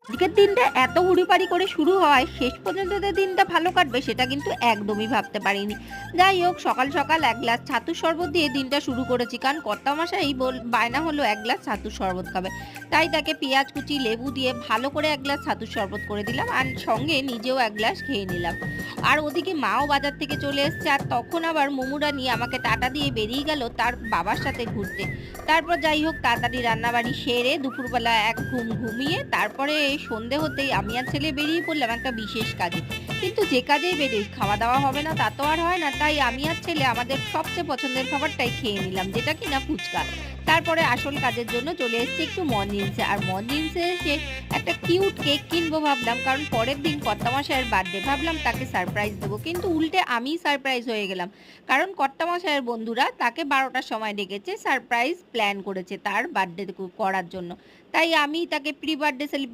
আজকের দিনটা এত হুড়িপাড়ি করে শুরু হওয়ায় শেষ পর্যন্ত যে দিনটা ভালো কাটবে সেটা কিন্তু একদমই ভাবতে পারিনি। যাই হোক, সকাল সকাল এক গ্লাস ছাতুর শরবত দিয়ে দিনটা শুরু করেছি, কারণ কর্তামশাই বায়না হলো এক গ্লাস ছাতুর শরবত খাবে। তাই তাকে পেঁয়াজ কুচি লেবু দিয়ে ভালো করে এক গ্লাস ছাতুর শরবত করে দিলাম, আর সঙ্গে নিজেও এক গ্লাস খেয়ে নিলাম। আর ওদিকে মাও বাজার থেকে চলে এসছে, আর তখন আবার মোমুরা নিয়ে আমাকে টাটা দিয়ে বেরিয়ে গেল তার বাবার সাথে ঘুরতে। তারপর যাই হোক, তাড়াতাড়ি রান্নাবাড়ি সেরে দুপুরবেলা এক ঘুম ঘুমিয়ে তারপরে সন্ধে হতেই আমি আর ছেলে বেরিয়ে পড়লাম একটা বিশেষ কাজে। কিন্তু যে কাজেই বেরোই, খাওয়া দাওয়া হবে না তা তো আর হয় না, তাই আমি আর ছেলে আমাদের সবচেয়ে পছন্দের খাবারটাই খেয়ে নিলাম, যেটা কিনা ফুচকা। তারপরে আসল কাজের জন্য চলে এসেছি একটু মনজিন্সে, আর মনজিন্সে এসে একটা কিউট কেক কিনবো ভাবলাম, কারণ পরের দিন কর্তামশাইয়ের বার্থডে, ভাবলাম তাকে সারপ্রাইজ দেবো, কিন্তু উল্টে আমিই সারপ্রাইজ হয়ে গেলাম। কারণ কর্তামশাইয়ের বন্ধুরা তাকে 12টার সময় ডেকেছে, সারপ্রাইজ প্ল্যান করেছে তার বার্থডে করার জন্য। তাই আমি তাকে প্রি বার্থডে